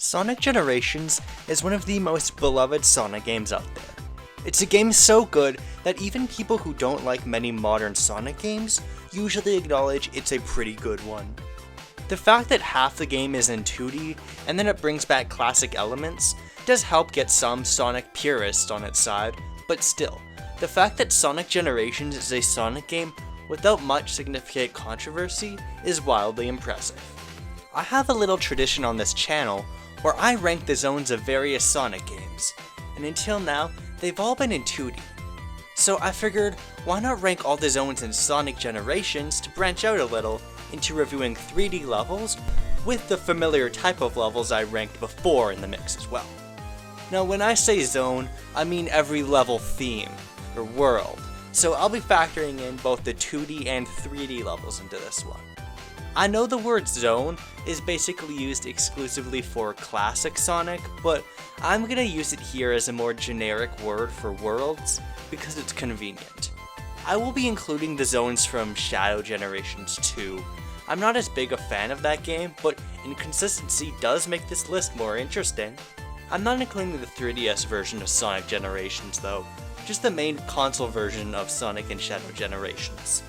Sonic Generations is one of the most beloved Sonic games out there. It's a game so good that even people who don't like many modern Sonic games usually acknowledge it's a pretty good one. The fact that half the game is in 2D and then it brings back classic elements does help get some Sonic purists on its side, but still, the fact that Sonic Generations is a Sonic game without much significant controversy is wildly impressive. I have a little tradition on this channel where I rank the zones of various Sonic games, and until now, they've all been in 2D. So I figured, why not rank all the zones in Sonic Generations to branch out a little into reviewing 3D levels with the familiar type of levels I ranked before in the mix as well. Now when I say zone, I mean every level theme, or world, so I'll be factoring in both the 2D and 3D levels into this one. I know the word zone is basically used exclusively for classic Sonic, but I'm gonna use it here as a more generic word for worlds because it's convenient. I will be including the zones from Shadow Generations 2. I'm not as big a fan of that game, but inconsistency does make this list more interesting. I'm not including the 3DS version of Sonic Generations though, just the main console version of Sonic and Shadow Generations.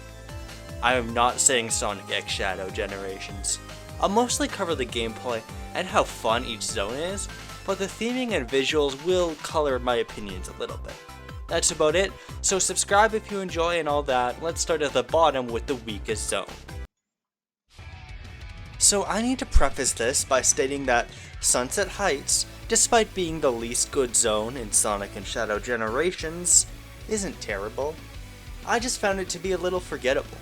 I am not saying Sonic X Shadow Generations. I'll mostly cover the gameplay and how fun each zone is, but the theming and visuals will color my opinions a little bit. That's about it, so subscribe if you enjoy and all that. Let's start at the bottom with the weakest zone. So I need to preface this by stating that Sunset Heights, despite being the least good zone in Sonic and Shadow Generations, isn't terrible. I just found it to be a little forgettable.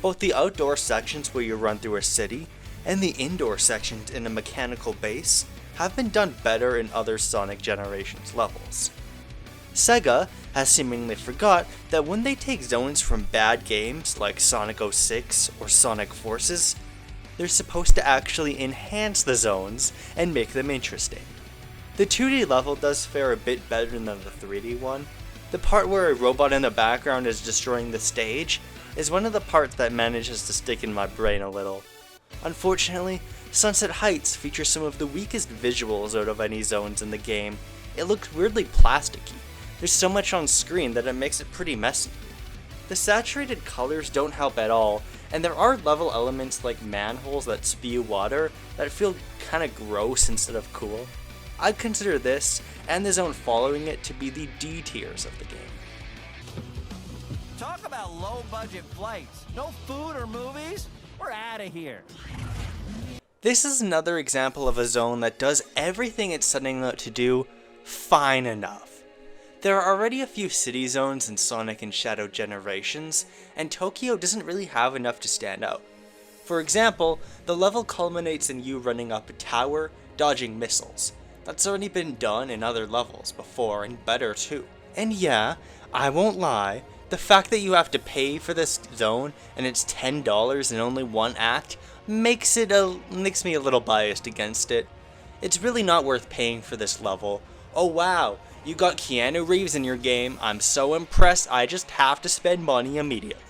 Both the outdoor sections where you run through a city and the indoor sections in a mechanical base have been done better in other Sonic Generations levels. Sega has seemingly forgot that when they take zones from bad games like Sonic 06 or Sonic Forces, they're supposed to actually enhance the zones and make them interesting. The 2D level does fare a bit better than the 3D one. The part where a robot in the background is destroying the stage is one of the parts that manages to stick in my brain a little. Unfortunately, Sunset Heights features some of the weakest visuals out of any zones in the game. It looks weirdly plasticky. There's so much on screen that it makes it pretty messy. The saturated colors don't help at all, and there are level elements like manholes that spew water that feel kinda gross instead of cool. I'd consider this, and the zone following it, to be the D tiers of the game. Talk about low-budget flights. No food or movies? We're out of here. This is another example of a zone that does everything it's setting out to do fine enough. There are already a few city zones in Sonic and Shadow Generations, and Tokyo doesn't really have enough to stand out. For example, the level culminates in you running up a tower, dodging missiles. That's already been done in other levels before, and better too. And yeah, I won't lie, the fact that you have to pay for this zone and it's $10 in only one act makes me a little biased against it. It's really not worth paying for this level. Oh wow, you got Keanu Reeves in your game, I'm so impressed I just have to spend money immediately.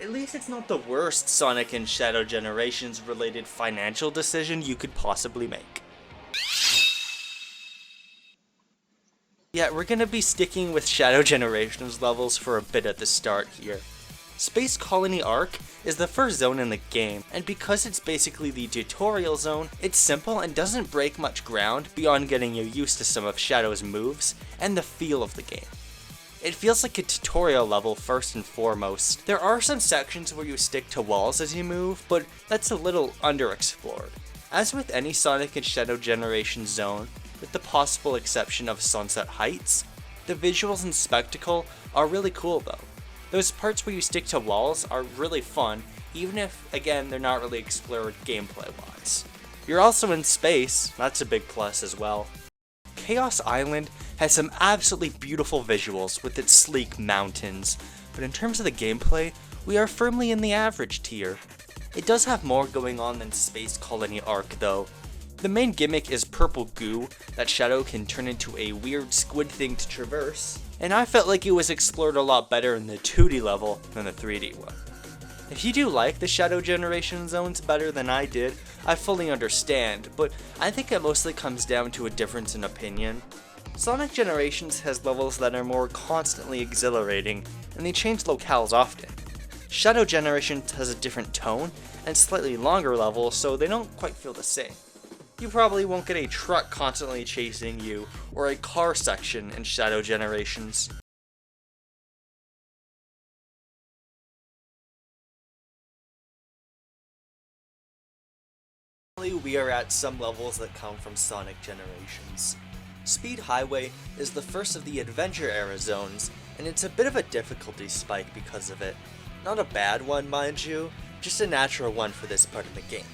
At least it's not the worst Sonic and Shadow Generations related financial decision you could possibly make. Yeah, we're gonna be sticking with Shadow Generations levels for a bit at the start here. Space Colony Arc is the first zone in the game, and because it's basically the tutorial zone, it's simple and doesn't break much ground beyond getting you used to some of Shadow's moves and the feel of the game. It feels like a tutorial level first and foremost. There are some sections where you stick to walls as you move, but that's a little underexplored. As with any Sonic and Shadow Generations zone, with the possible exception of Sunset Heights, the visuals and spectacle are really cool though. Those parts where you stick to walls are really fun, even if, again, they're not really explored gameplay wise. You're also in space, that's a big plus as well. Chaos Island has some absolutely beautiful visuals with its sleek mountains, but in terms of the gameplay, we are firmly in the average tier. It does have more going on than Space Colony Arc though. The main gimmick is purple goo that Shadow can turn into a weird squid thing to traverse, and I felt like it was explored a lot better in the 2D level than the 3D one. If you do like the Shadow Generation zones better than I did, I fully understand, but I think it mostly comes down to a difference in opinion. Sonic Generations has levels that are more constantly exhilarating, and they change locales often. Shadow Generations has a different tone, and slightly longer levels, so they don't quite feel the same. You probably won't get a truck constantly chasing you, or a car section in Shadow Generations. We are at some levels that come from Sonic Generations. Speed Highway is the first of the Adventure era zones, and it's a bit of a difficulty spike because of it. Not a bad one, mind you, just a natural one for this part of the game.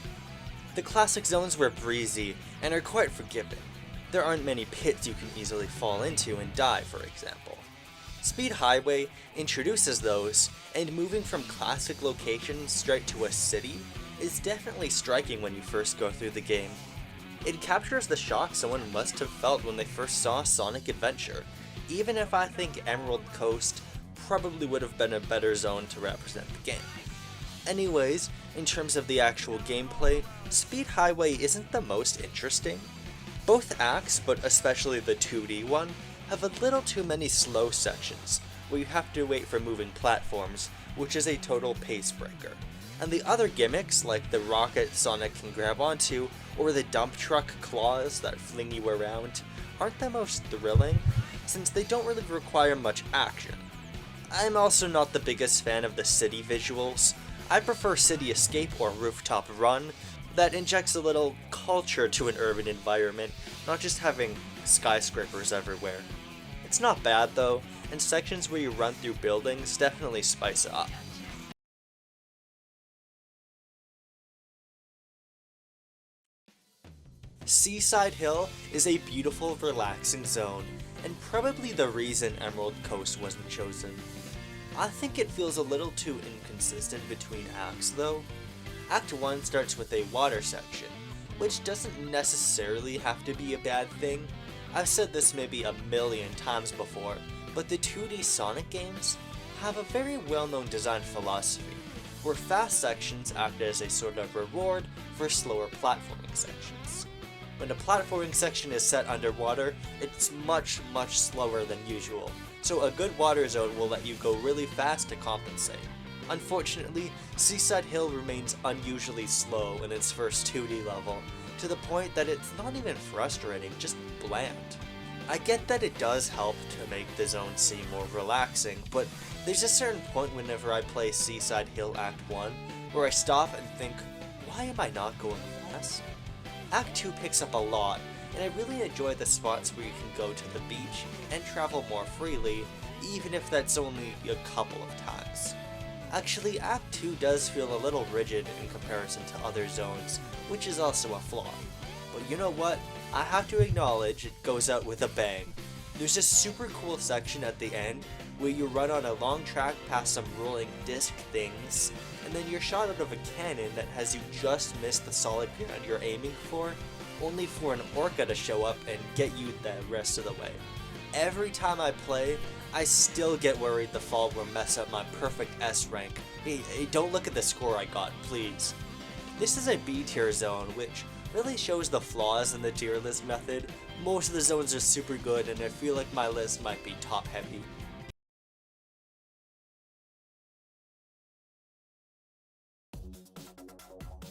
The classic zones were breezy and are quite forgiving. There aren't many pits you can easily fall into and die, for example. Speed Highway introduces those, and moving from classic locations straight to a city is definitely striking when you first go through the game. It captures the shock someone must have felt when they first saw Sonic Adventure, even if I think Emerald Coast probably would have been a better zone to represent the game. Anyways, in terms of the actual gameplay, Speed Highway isn't the most interesting. Both acts, but especially the 2D one, have a little too many slow sections, where you have to wait for moving platforms, which is a total pace breaker. And the other gimmicks, like the rocket Sonic can grab onto, or the dump truck claws that fling you around, aren't the most thrilling, since they don't really require much action. I'm also not the biggest fan of the city visuals. I prefer City Escape or Rooftop Run, that injects a little culture to an urban environment, not just having skyscrapers everywhere. It's not bad though, and sections where you run through buildings definitely spice it up. Seaside Hill is a beautiful, relaxing zone, and probably the reason Emerald Coast wasn't chosen. I think it feels a little too inconsistent between acts though. Act 1 starts with a water section, which doesn't necessarily have to be a bad thing. I've said this maybe a million times before, but the 2D Sonic games have a very well-known design philosophy, where fast sections act as a sort of reward for slower platforming sections. When a platforming section is set underwater, it's much slower than usual, so a good water zone will let you go really fast to compensate. Unfortunately, Seaside Hill remains unusually slow in its first 2D level, to the point that it's not even frustrating, just bland. I get that it does help to make the zone seem more relaxing, but there's a certain point whenever I play Seaside Hill Act 1 where I stop and think, why am I not going fast? Act 2 picks up a lot, and I really enjoy the spots where you can go to the beach and travel more freely, even if that's only a couple of times. Actually, Act 2 does feel a little rigid in comparison to other zones, which is also a flaw. But you know what? I have to acknowledge it goes out with a bang. There's a super cool section at the end where you run on a long track past some rolling disc things, and then you're shot out of a cannon that has you just miss the solid ground you're aiming for, only for an orca to show up and get you the rest of the way. Every time I play, I still get worried the fall will mess up my perfect S rank. Hey, don't look at the score I got, please. This is a B tier zone, which really shows the flaws in the tier list method. Most of the zones are super good, and I feel like my list might be top heavy.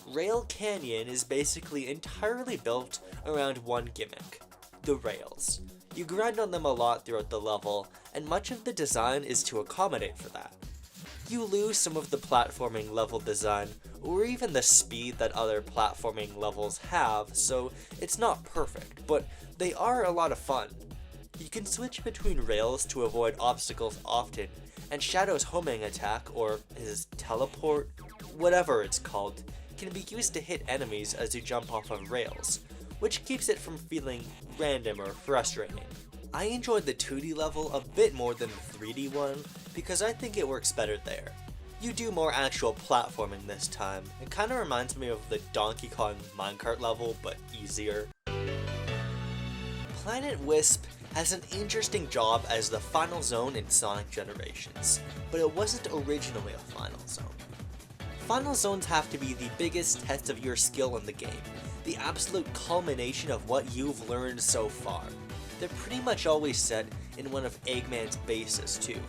Rail Canyon is basically entirely built around one gimmick: the rails. You grind on them a lot throughout the level, and much of the design is to accommodate for that. You lose some of the platforming level design, or even the speed that other platforming levels have, so it's not perfect, but they are a lot of fun. You can switch between rails to avoid obstacles often, and Shadow's homing attack, or his teleport, whatever it's called, can be used to hit enemies as you jump off of rails, which keeps it from feeling random or frustrating. I enjoyed the 2D level a bit more than the 3D one, because I think it works better there. You do more actual platforming this time. It kinda reminds me of the Donkey Kong minecart level, but easier. Planet Wisp has an interesting job as the final zone in Sonic Generations, but it wasn't originally a final zone. Final zones have to be the biggest test of your skill in the game, the absolute culmination of what you've learned so far. They're pretty much always set in one of Eggman's bases too.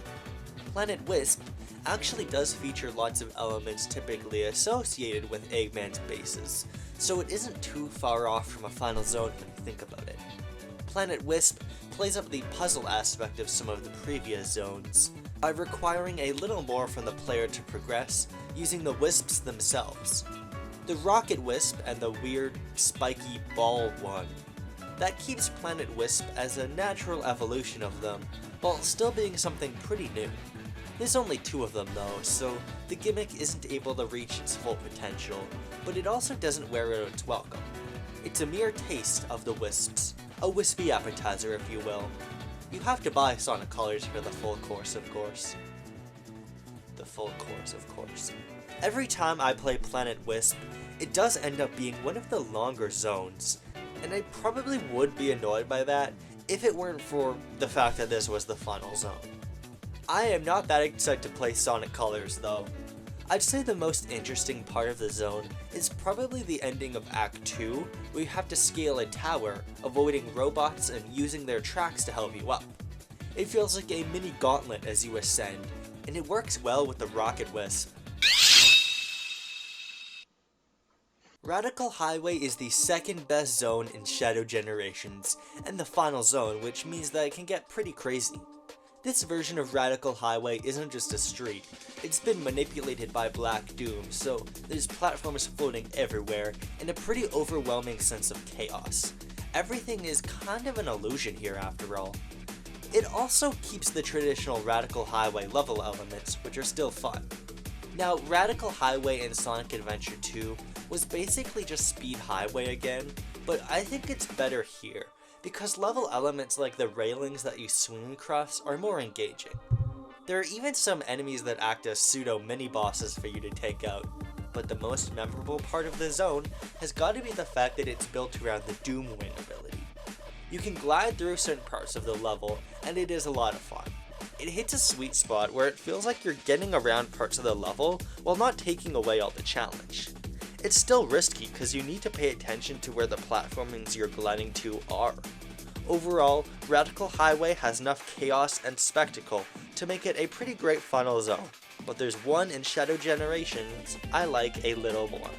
Planet Wisp actually does feature lots of elements typically associated with Eggman's bases, so it isn't too far off from a final zone when you think about it. Planet Wisp plays up the puzzle aspect of some of the previous zones by requiring a little more from the player to progress using the wisps themselves. The rocket wisp and the weird, spiky ball one. That keeps Planet Wisp as a natural evolution of them, while still being something pretty new. There's only 2 of them though, so the gimmick isn't able to reach its full potential, but it also doesn't wear out its welcome. It's a mere taste of the wisps, a wispy appetizer if you will. You have to buy Sonic Colors for the full course, of course. The full course, of course. Every time I play Planet Wisp, it does end up being one of the longer zones, and I probably would be annoyed by that if it weren't for the fact that this was the final zone. I am not that excited to play Sonic Colors though. I'd say the most interesting part of the zone is probably the ending of Act 2, where you have to scale a tower, avoiding robots and using their tracks to help you up. It feels like a mini gauntlet as you ascend, and it works well with the Rocket Wisp. Radical Highway is the second best zone in Shadow Generations, and the final zone, which means that it can get pretty crazy. This version of Radical Highway isn't just a street, it's been manipulated by Black Doom, so there's platforms floating everywhere, and a pretty overwhelming sense of chaos. Everything is kind of an illusion here after all. It also keeps the traditional Radical Highway level elements, which are still fun. Now, Radical Highway in Sonic Adventure 2 was basically just Speed Highway again, but I think it's better here, because level elements like the railings that you swing across are more engaging. There are even some enemies that act as pseudo mini-bosses for you to take out, but the most memorable part of the zone has got to be the fact that it's built around the Doom Wing ability. You can glide through certain parts of the level, and it is a lot of fun. It hits a sweet spot where it feels like you're getting around parts of the level while not taking away all the challenge. It's still risky because you need to pay attention to where the platformings you're gliding to are. Overall, Radical Highway has enough chaos and spectacle to make it a pretty great final zone, but there's one in Shadow Generations I like a little more.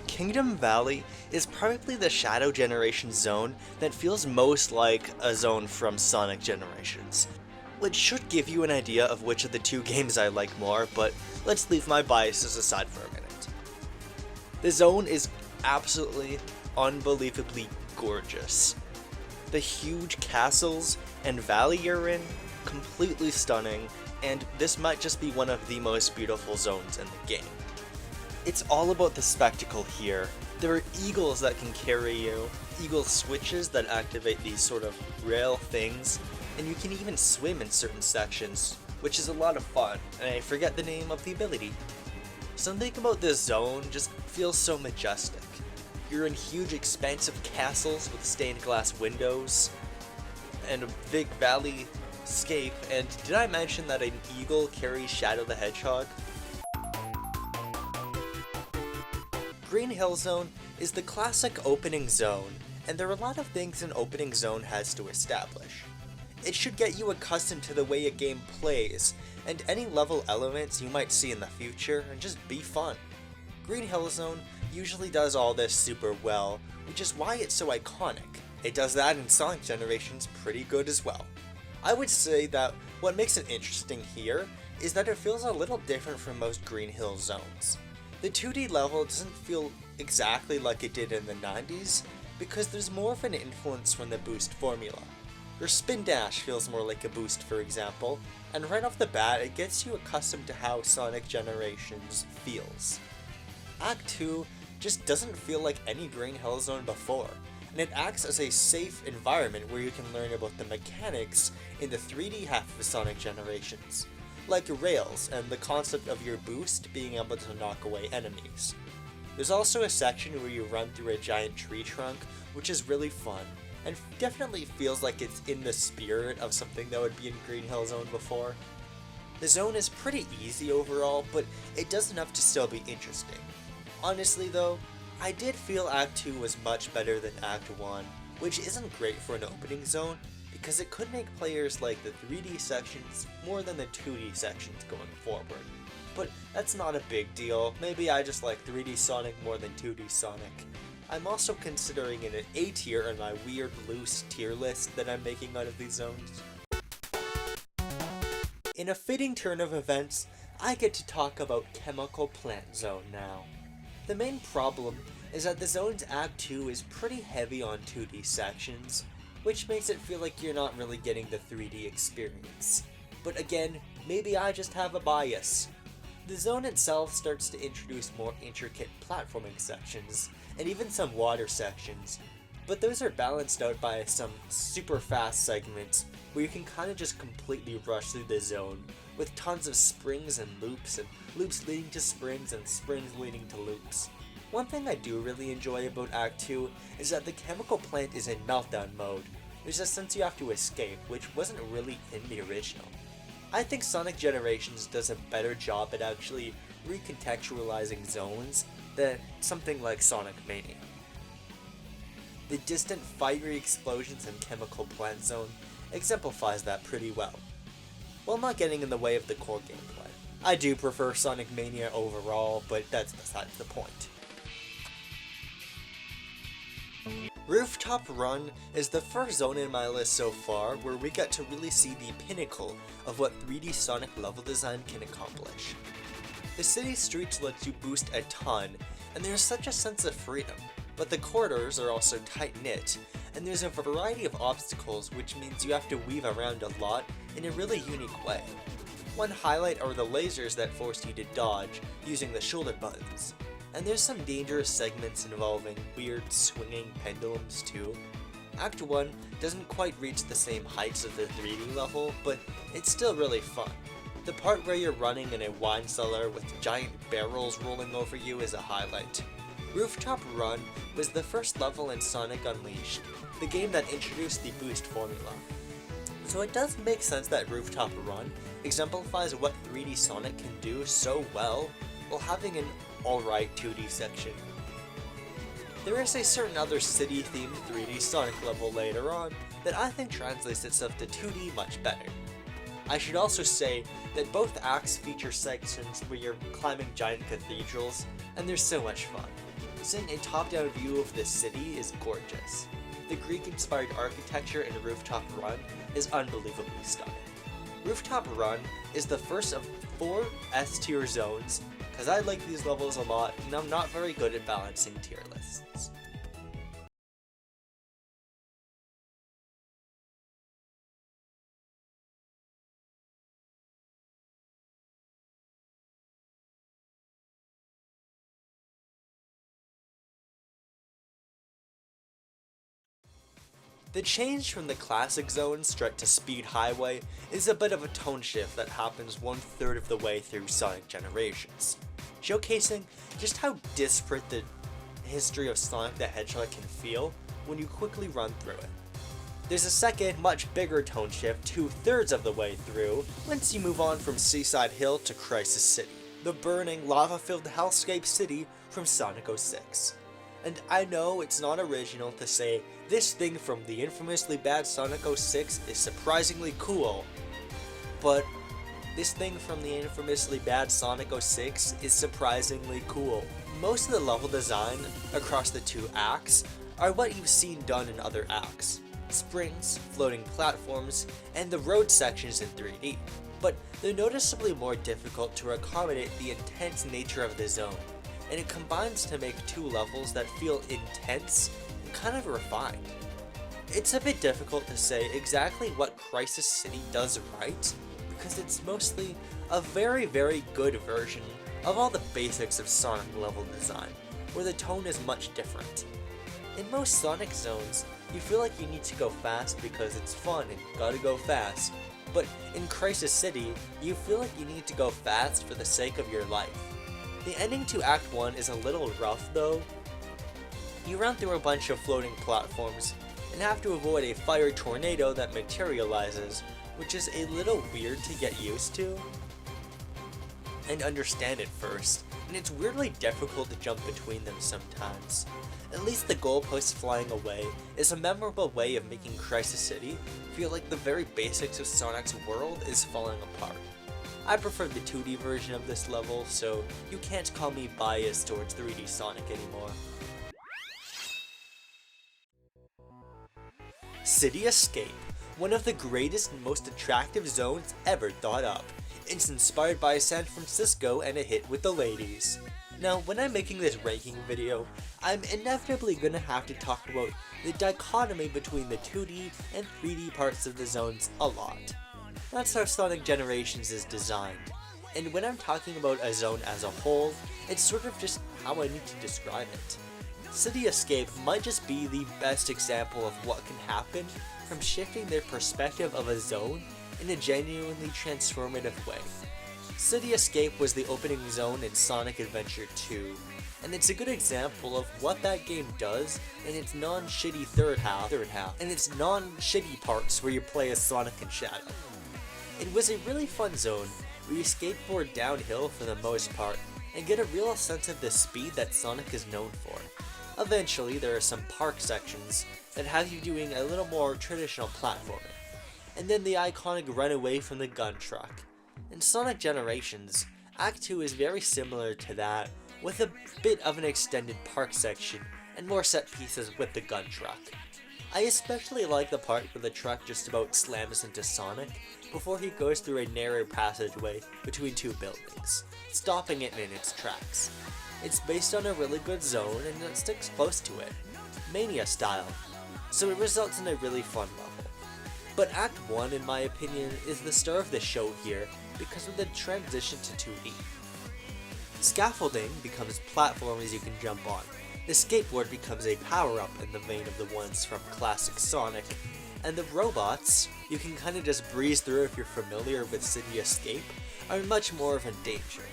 Kingdom Valley is probably the Shadow Generations zone that feels most like a zone from Sonic Generations, which should give you an idea of which of the 2 games I like more, but let's leave my biases aside for a minute. The zone is absolutely, unbelievably gorgeous. The huge castles and valley you're in, completely stunning, and this might just be one of the most beautiful zones in the game. It's all about the spectacle here. There are eagles that can carry you, eagle switches that activate these sort of rail things, and you can even swim in certain sections, which is a lot of fun, and I forget the name of the ability. Something about this zone just feels so majestic. You're in huge expansive castles with stained glass windows, and a big valley scape, and did I mention that an eagle carries Shadow the Hedgehog? Green Hill Zone is the classic opening zone, and there are a lot of things an opening zone has to establish. It should get you accustomed to the way a game plays, and any level elements you might see in the future, and just be fun. Green Hill Zone usually does all this super well, which is why it's so iconic. It does that in Sonic Generations pretty good as well. I would say that what makes it interesting here is that it feels a little different from most Green Hill zones. The 2D level doesn't feel exactly like it did in the 90s, because there's more of an influence from the boost formula. Your spin dash feels more like a boost, for example, and right off the bat it gets you accustomed to how Sonic Generations feels. Act 2 just doesn't feel like any Green Hill Zone before, and it acts as a safe environment where you can learn about the mechanics in the 3D half of Sonic Generations, like rails and the concept of your boost being able to knock away enemies. There's also a section where you run through a giant tree trunk, which is really fun, and definitely feels like it's in the spirit of something that would be in Green Hill Zone before. The zone is pretty easy overall, but it does enough to still be interesting. Honestly though, I did feel Act 2 was much better than Act 1, which isn't great for an opening zone, because it could make players like the 3D sections more than the 2D sections going forward. But that's not a big deal, maybe I just like 3D Sonic more than 2D Sonic. I'm also considering it an A tier in my weird loose tier list that I'm making out of these zones. In a fitting turn of events, I get to talk about Chemical Plant Zone now. The main problem is that the zone's Act 2 is pretty heavy on 2D sections, which makes it feel like you're not really getting the 3D experience. But again, maybe I just have a bias. The zone itself starts to introduce more intricate platforming sections, and even some water sections, but those are balanced out by some super fast segments where you can kinda just completely rush through the zone, with tons of springs and loops leading to springs and springs leading to loops. One thing I do really enjoy about Act 2 is that the chemical plant is in meltdown mode. There's a sense you have to escape, which wasn't really in the original. I think Sonic Generations does a better job at actually recontextualizing zones than something like Sonic Mania. The distant fiery explosions in Chemical Plant Zone exemplifies that pretty well, while not getting in the way of the core gameplay. I do prefer Sonic Mania overall, but that's besides the point. Rooftop Run is the first zone in my list so far where we get to really see the pinnacle of what 3D Sonic level design can accomplish. The city streets lets you boost a ton, and there's such a sense of freedom, but the corridors are also tight-knit, and there's a variety of obstacles, which means you have to weave around a lot in a really unique way. One highlight are the lasers that force you to dodge using the shoulder buttons. And there's some dangerous segments involving weird swinging pendulums too. Act 1 doesn't quite reach the same heights of the 3D level, but it's still really fun. The part where you're running in a wine cellar with giant barrels rolling over you is a highlight. Rooftop Run was the first level in Sonic Unleashed, the game that introduced the boost formula. So it does make sense that Rooftop Run exemplifies what 3D Sonic can do so well while having an alright 2D section. There is a certain other city-themed 3D Sonic level later on that I think translates itself to 2D much better. I should also say that both acts feature sections where you're climbing giant cathedrals, and they're so much fun. Seeing a top-down view of the city is gorgeous. The Greek-inspired architecture in Rooftop Run is unbelievably stunning. Rooftop Run is the first of 4 S-tier zones, because I like these levels a lot, and I'm not very good at balancing tier lists. The change from the classic zone straight to Speed Highway is a bit of a tone shift that happens 1/3 of the way through Sonic Generations, showcasing just how disparate the history of Sonic the Hedgehog can feel when you quickly run through it. There's a second, much bigger tone shift 2/3 of the way through once you move on from Seaside Hill to Crisis City, the burning, lava-filled hellscape city from Sonic 06. And I know it's not original to say this thing from the infamously bad Sonic 06 is surprisingly cool, but this thing from the infamously bad Sonic 06 is surprisingly cool. Most of the level design across the 2 acts are what you've seen done in other acts. Springs, floating platforms, and the road sections in 3D, but they're noticeably more difficult to accommodate the intense nature of the zone, and it combines to make 2 levels that feel intense and kind of refined. It's a bit difficult to say exactly what Crisis City does right, because it's mostly a very, very good version of all the basics of Sonic level design, where the tone is much different. In most Sonic zones, you feel like you need to go fast because it's fun and you gotta go fast, but in Crisis City, you feel like you need to go fast for the sake of your life. The ending to Act 1 is a little rough though. You run through a bunch of floating platforms and have to avoid a fire tornado that materializes, which is a little weird to get used to, and understand at first, and it's weirdly difficult to jump between them sometimes. At least the goalpost flying away is a memorable way of making Crisis City feel like the very basics of Sonic's world is falling apart. I prefer the 2D version of this level, so you can't call me biased towards 3D Sonic anymore. City Escape, one of the greatest and most attractive zones ever thought up. It's inspired by San Francisco and a hit with the ladies. Now, when I'm making this ranking video, I'm inevitably gonna have to talk about the dichotomy between the 2D and 3D parts of the zones a lot. That's how Sonic Generations is designed, and when I'm talking about a zone as a whole, it's sort of just how I need to describe it. City Escape might just be the best example of what can happen from shifting their perspective of a zone in a genuinely transformative way. City Escape was the opening zone in Sonic Adventure 2, and it's a good example of what that game does in its non-shitty third half, and its non-shitty parts where you play as Sonic and Shadow. It was a really fun zone where you skateboard downhill for the most part and get a real sense of the speed that Sonic is known for. Eventually, there are some park sections that have you doing a little more traditional platforming, and then the iconic run away from the gun truck. In Sonic Generations, Act 2 is very similar to that, with a bit of an extended park section and more set pieces with the gun truck. I especially like the part where the truck just about slams into Sonic before he goes through a narrow passageway between two buildings, stopping it in its tracks. It's based on a really good zone and it sticks close to it, Mania style, so it results in a really fun level. But Act 1, in my opinion, is the star of the show here because of the transition to 2D. Scaffolding becomes platforms you can jump on, the skateboard becomes a power-up in the vein of the ones from classic Sonic, and the robots, you can kinda just breeze through if you're familiar with City Escape, are much more of a danger.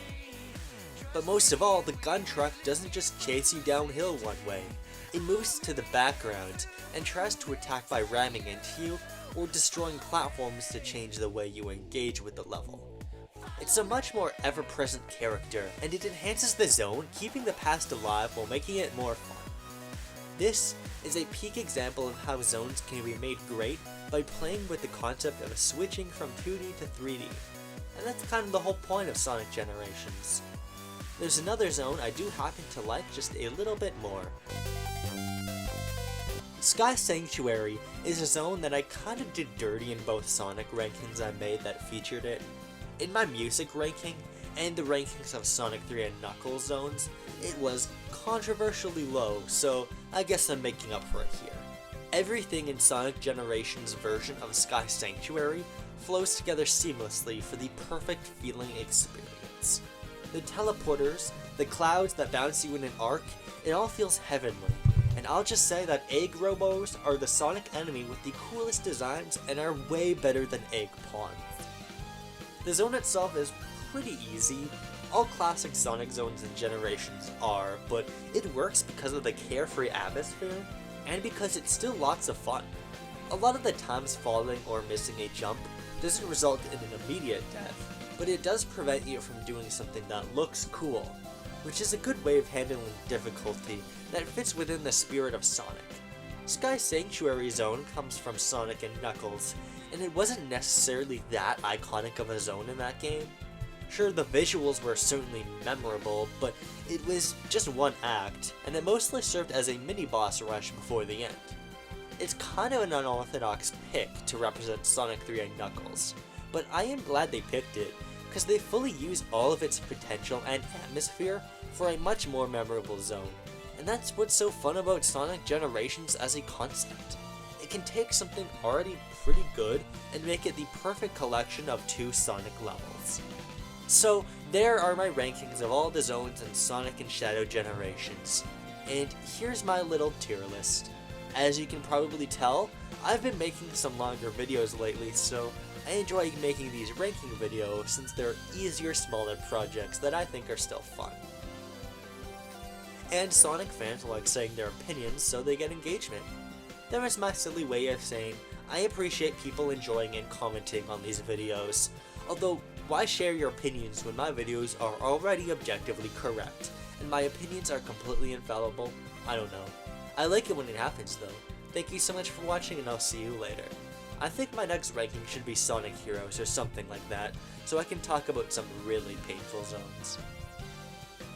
But most of all, the gun truck doesn't just chase you downhill one way, it moves to the background and tries to attack by ramming into you or destroying platforms to change the way you engage with the level. It's a much more ever-present character, and it enhances the zone, keeping the past alive while making it more fun. This is a peak example of how zones can be made great by playing with the concept of switching from 2D to 3D, and that's kind of the whole point of Sonic Generations. There's another zone I do happen to like just a little bit more. Sky Sanctuary is a zone that I kinda did dirty in both Sonic rankings I made that featured it. In my music ranking, and the rankings of Sonic 3 and Knuckles zones, it was controversially low, so I guess I'm making up for it here. Everything in Sonic Generations' version of Sky Sanctuary flows together seamlessly for the perfect feeling experience. The teleporters, the clouds that bounce you in an arc, it all feels heavenly. And I'll just say that Egg Robos are the Sonic enemy with the coolest designs and are way better than Egg Pawns. The zone itself is pretty easy. All classic Sonic zones and Generations are, but it works because of the carefree atmosphere and because it's still lots of fun. A lot of the times falling or missing a jump doesn't result in an immediate death, but it does prevent you from doing something that looks cool, which is a good way of handling difficulty that fits within the spirit of Sonic. Sky Sanctuary Zone comes from Sonic and Knuckles, and it wasn't necessarily that iconic of a zone in that game. Sure, the visuals were certainly memorable, but it was just one act, and it mostly served as a mini-boss rush before the end. It's kind of an unorthodox pick to represent Sonic 3 and Knuckles, but I am glad they picked it, because they fully use all of its potential and atmosphere for a much more memorable zone. And that's what's so fun about Sonic Generations as a concept. It can take something already pretty good and make it the perfect collection of two Sonic levels. So there are my rankings of all the zones in Sonic and Shadow Generations. And here's my little tier list. As you can probably tell, I've been making some longer videos lately, so I enjoy making these ranking videos since they're easier, smaller projects that I think are still fun. And Sonic fans like saying their opinions so they get engagement. There is my silly way of saying I appreciate people enjoying and commenting on these videos, although Why share your opinions when my videos are already objectively correct, and my opinions are completely infallible? I don't know. I like it when it happens though. Thank you so much for watching, and I'll see you later. I think my next ranking should be Sonic Heroes or something like that, so I can talk about some really painful zones.